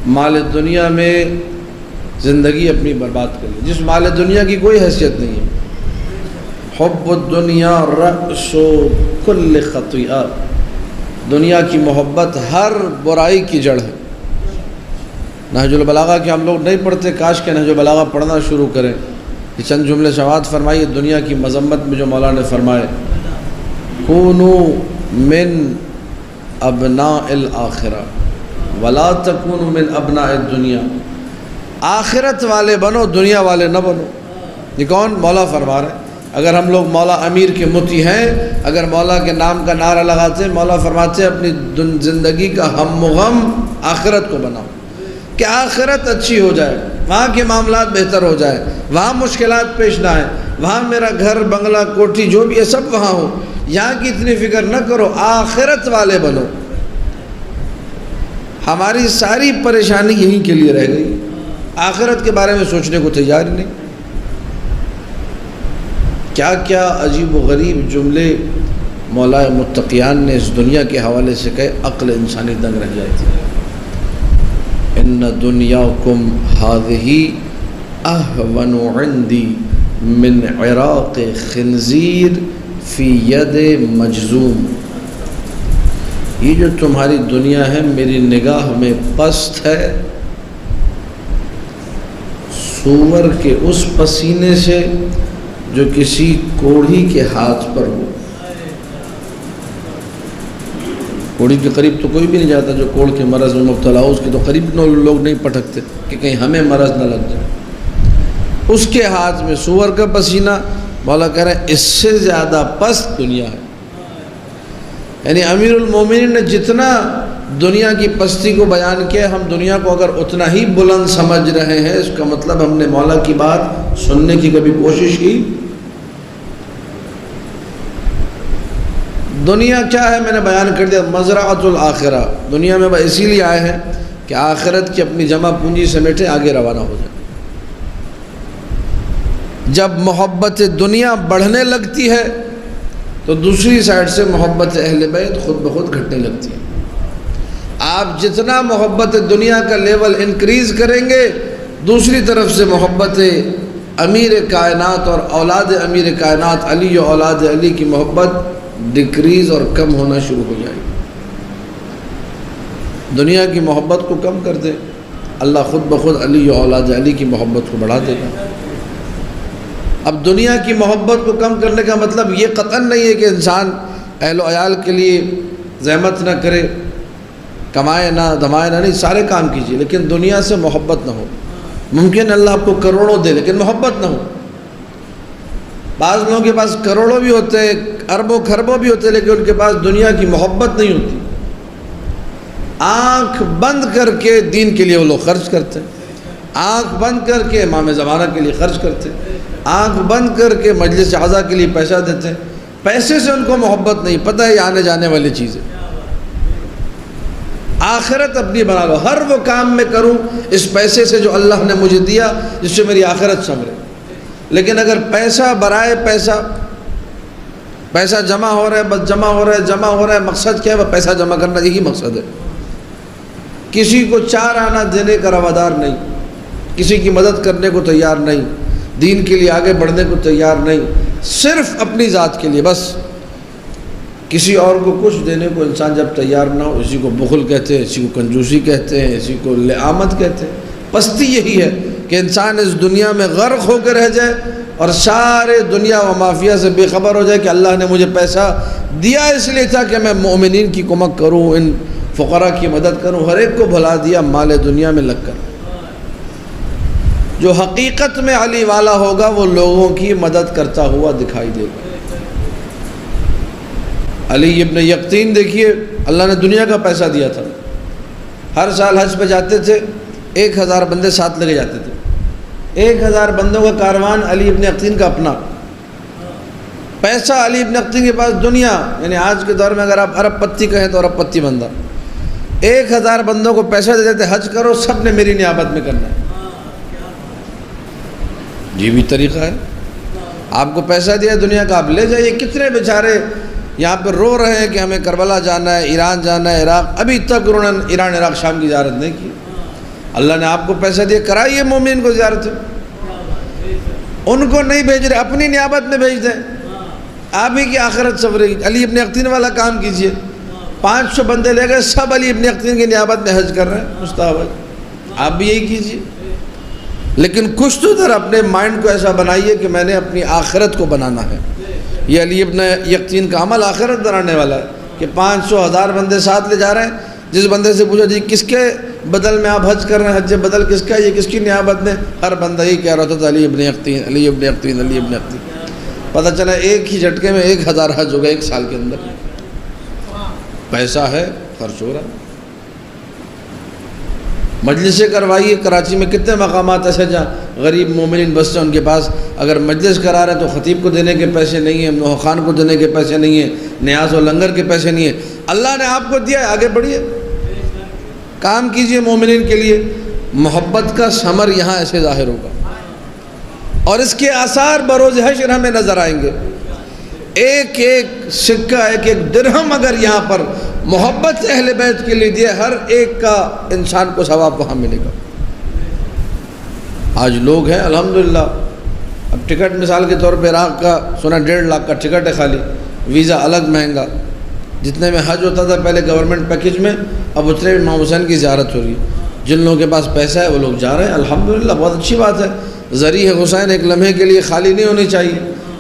مال دنیا میں زندگی اپنی برباد کر لی، جس مال دنیا کی کوئی حیثیت نہیں ہے۔ حب الدنیا رأس کل خطیئہ، دنیا کی محبت ہر برائی کی جڑ ہے۔ نہج البلاغہ کے ہم لوگ نہیں پڑھتے، کاش کہ نہج البلاغہ پڑھنا شروع کریں۔ یہ چند جملے سماعت فرمائیے دنیا کی مذمت میں جو مولانا نے فرمائے، کونو من ابناء الآخرہ ولا تکونوا من ابناء الدنیا، آخرت والے بنو، دنیا والے نہ بنو۔ یہ کون؟ مولا فرما رہے ہیں۔ اگر ہم لوگ مولا امیر کے متی ہیں، اگر مولا کے نام کا نعرہ لگاتے ہیں، مولا فرماتے ہیں اپنی زندگی کا ہم و غم آخرت کو بناؤ، کہ آخرت اچھی ہو جائے، وہاں کے معاملات بہتر ہو جائے، وہاں مشکلات پیش نہ آئیں، وہاں میرا گھر بنگلہ کوٹھی جو بھی ہے سب وہاں ہو، یہاں کی اتنی فکر نہ کرو، آخرت والے بنو۔ ہماری ساری پریشانی یہیں کے لیے رہ گئی، آخرت کے بارے میں سوچنے کو تیار ہی نہیں۔ کیا کیا عجیب و غریب جملے مولا متقیان نے اس دنیا کے حوالے سے کہے، عقل انسانی دنگ رہ جاتی ہے۔ ان دنیاکم ہذہ اہون عندی من عراق خنزیر فی ید مجذوم، یہ جو تمہاری دنیا ہے میری نگاہ میں پست ہے سور کے اس پسینے سے جو کسی کوڑھی کے ہاتھ پر ہو۔ کوڑھی کے قریب تو کوئی بھی نہیں جاتا جو کوڑھ کے مرض میں مبتلا ہو، اس کے تو قریب لوگ نہیں پٹکتے کہ کہیں ہمیں مرض نہ لگ جائے۔ اس کے ہاتھ میں سور کا پسینہ، مولا کہہ رہے ہیں اس سے زیادہ پست دنیا ہے۔ یعنی امیر المومنین نے جتنا دنیا کی پستی کو بیان کیا، ہم دنیا کو اگر اتنا ہی بلند سمجھ رہے ہیں، اس کا مطلب ہم نے مولا کی بات سننے کی کبھی کوشش کی؟ دنیا کیا ہے میں نے بیان کر دیا، مزرعۃ الآخرہ، دنیا میں اسی لیے آئے ہیں کہ آخرت کی اپنی جمع پونجی سمیٹے آگے روانہ ہو جائے۔ جب محبت دنیا بڑھنے لگتی ہے تو دوسری سائڈ سے محبت اہل بیت خود بخود گھٹنے لگتی ہے۔ آپ جتنا محبت دنیا کا لیول انکریز کریں گے، دوسری طرف سے محبت امیر کائنات اور اولاد امیر کائنات علی و اولاد علی کی محبت ڈکریز اور کم ہونا شروع ہو جائے گی۔ دنیا کی محبت کو کم کر دے، اللہ خود بخود علی و اولاد علی کی محبت کو بڑھا دے گا۔ اب دنیا کی محبت کو کم کرنے کا مطلب یہ قطعاً نہیں ہے کہ انسان اہل و عیال کے لیے زحمت نہ کرے، کمائے نہ دھمائے نہ، نہیں، سارے کام کیجیے لیکن دنیا سے محبت نہ ہو۔ ممکن اللہ آپ کو کروڑوں دے لیکن محبت نہ ہو۔ بعض لوگوں کے پاس کروڑوں بھی ہوتے ہیں، اربوں خربوں بھی ہوتے ہیں، لیکن ان کے پاس دنیا کی محبت نہیں ہوتی۔ آنکھ بند کر کے دین کے لیے وہ لوگ خرچ کرتے ہیں، آنکھ بند کر کے امام زمانہ کے لیے خرچ کرتے ہیں، آنکھ بند کر کے مجلس اعضاء کے لیے پیسہ دیتے ہیں۔ پیسے سے ان کو محبت نہیں، پتہ ہے یہ آنے جانے والی چیز ہے۔ آخرت اپنی بنا لو، ہر وہ کام میں کروں اس پیسے سے جو اللہ نے مجھے دیا جس سے میری آخرت سنورے۔ لیکن اگر پیسہ برائے پیسہ جمع ہو رہا ہے، بس جمع ہو رہا ہے، مقصد کیا ہے؟ وہ پیسہ جمع کرنا، یہی مقصد ہے۔ کسی کو چار آنا دینے کا روادار نہیں، کسی کی مدد کرنے کو تیار نہیں، دین کے لیے آگے بڑھنے کو تیار نہیں، صرف اپنی ذات کے لیے بس۔ کسی اور کو کچھ دینے کو انسان جب تیار نہ ہو، اسی کو بخل کہتے ہیں، اسی کو کنجوسی کہتے ہیں، اسی کو لعامت کہتے ہیں۔ پستی یہی ہے کہ انسان اس دنیا میں غرق ہو کے رہ جائے اور سارے دنیا و مافیا سے بے خبر ہو جائے کہ اللہ نے مجھے پیسہ دیا اس لیے تھا کہ میں مومنین کی کمک کروں، ان فقراء کی مدد کروں، ہر ایک کو بھلا دیا مال دنیا میں لگ کر۔ جو حقیقت میں علی والا ہوگا وہ لوگوں کی مدد کرتا ہوا دکھائی دے گا۔ علی ابن یقطین دیکھیے، اللہ نے دنیا کا پیسہ دیا تھا، ہر سال حج پہ جاتے تھے، 1000 بندے ساتھ لگے جاتے تھے، 1000 بندوں کا کاروان علی ابن یقطین کا اپنا پیسہ۔ علی ابن یقطین کے پاس دنیا، یعنی آج کے دور میں اگر آپ ارب پتی کہیں تو ارب پتی بندہ، 1000 بندوں کو پیسہ دے دیتے، حج کرو، سب نے میری نیابت میں کرنا ہے۔ یہ بھی طریقہ ہے، آپ کو پیسہ دیا دنیا کا، آپ لے جائیے۔ کتنے بیچارے یہاں پہ رو رہے ہیں کہ ہمیں کربلا جانا ہے، ایران جانا ہے، عراق، ابھی تک انہوں نے ایران عراق شام کی زیارت نہیں کی۔ اللہ نے آپ کو پیسہ دیا، کرائیے مومن کو زیارت، ان کو نہیں بھیج رہے، اپنی نیابت میں بھیج دیں، آپ ہی کی آخرت سنورے گی۔ علی ابن یقطین والا کام کیجئے، 500 بندے لے گئے، سب علی ابن یقطین کی نیابت میں حج کر رہے ہیں، مستحب حج، آپ بھی یہی کیجئے۔ لیکن کچھ تو ادھر اپنے مائنڈ کو ایسا بنائیے کہ میں نے اپنی آخرت کو بنانا ہے۔ یہ علی ابن یقطین کا عمل آخرت بنانے والا ہے کہ 500 1000 بندے ساتھ لے جا رہے ہیں۔ جس بندے سے پوچھو جی کس کے بدل میں آپ حج کر رہے ہیں، حج بدل کس کا، یہ کس کی نیابت میں، ہر بندہ یہی کہہ رہا تھا علی ابن یقطین، علی ابن یقطین، علی ابن یقطین۔ پتہ چلا ایک ہی جھٹکے میں 1000 حج ہو گئے ایک سال کے اندر۔ پیسہ ہے، خرچ ہو رہا۔ مجلسیں کروائیے، کراچی میں کتنے مقامات ایسے جہاں غریب مومنین بستے ان کے پاس اگر مجلس کرا رہے ہیں تو خطیب کو دینے کے پیسے نہیں ہیں، نوحہ کو دینے کے پیسے نہیں ہیں، نیاز و لنگر کے پیسے نہیں ہیں۔ اللہ نے آپ کو دیا ہے، آگے بڑھیے، کام کیجئے مومنین کے لیے۔ محبت کا ثمر یہاں ایسے ظاہر ہوگا اور اس کے آثار بروز حشر ہمیں نظر آئیں گے۔ ایک ایک سکہ، ایک ایک درہم اگر یہاں پر محبت اہل بیت کے لیے دیا، ہر ایک کا انسان کو ثواب وہاں ملے گا۔ آج لوگ ہیں الحمدللہ، اب ٹکٹ مثال کے طور پہ عراق کا سنا 1.5 لاکھ کا ٹکٹ ہے خالی، ویزا الگ مہنگا، جتنے میں حج ہوتا تھا پہلے گورنمنٹ پیکج میں، اب اتنے میں امام حسین کی زیارت ہو رہی ہے۔ جن لوگوں کے پاس پیسہ ہے وہ لوگ جا رہے ہیں، الحمدللہ بہت اچھی بات ہے۔ ذریعہ حسین ایک لمحے کے لیے خالی نہیں ہونی چاہیے۔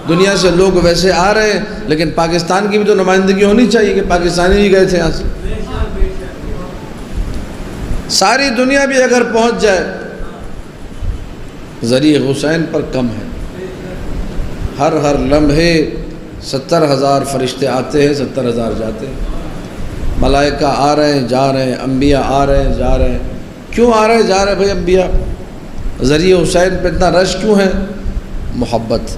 دنیا سے لوگ ویسے آ رہے ہیں لیکن پاکستان کی بھی تو نمائندگی ہونی چاہیے کہ پاکستانی بھی گئے تھے یہاں سے۔ ساری دنیا بھی اگر پہنچ جائے، ذریعہ حسین پر کم ہے۔ ہر لمحے 70,000 فرشتے آتے ہیں، 70,000 جاتے ہیں، ملائکہ آ رہے ہیں جا رہے ہیں، انبیاء آ رہے ہیں جا رہے ہیں۔ کیوں آ رہے ہیں جا رہے ہیں بھائی انبیاء؟ ذریعہ حسین پہ اتنا رش کیوں ہے؟ محبت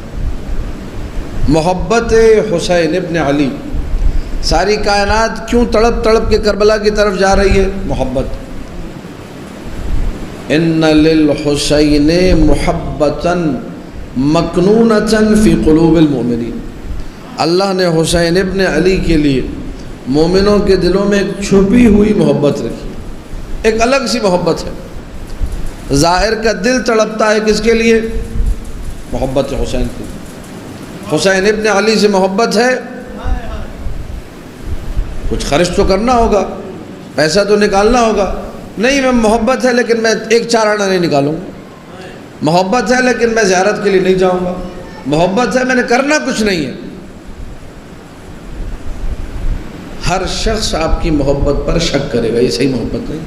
حسین ابن علی۔ ساری کائنات کیوں تڑپ تڑپ کے کربلا کی طرف جا رہی ہے؟ محبت۔ ان للحسین محبتا مکنونتا فی قلوب المؤمنین۔ اللہ نے حسین ابن علی کے لیے مومنوں کے دلوں میں ایک چھپی ہوئی محبت رکھی، ایک الگ سی محبت ہے۔ ظاہر کا دل تڑپتا ہے کس کے لیے؟ محبت حسین کے لیے۔ حسین ابن علی سے محبت ہے، کچھ خرچ تو کرنا ہوگا، پیسہ تو نکالنا ہوگا۔ نہیں میں محبت ہے لیکن میں ایک 4 آنا نہیں نکالوں گا، محبت ہے لیکن میں زیارت کے لیے نہیں جاؤں گا، محبت ہے میں نے کرنا کچھ نہیں ہے۔ ہر شخص آپ کی محبت پر شک کرے گا، یہ صحیح محبت نہیں۔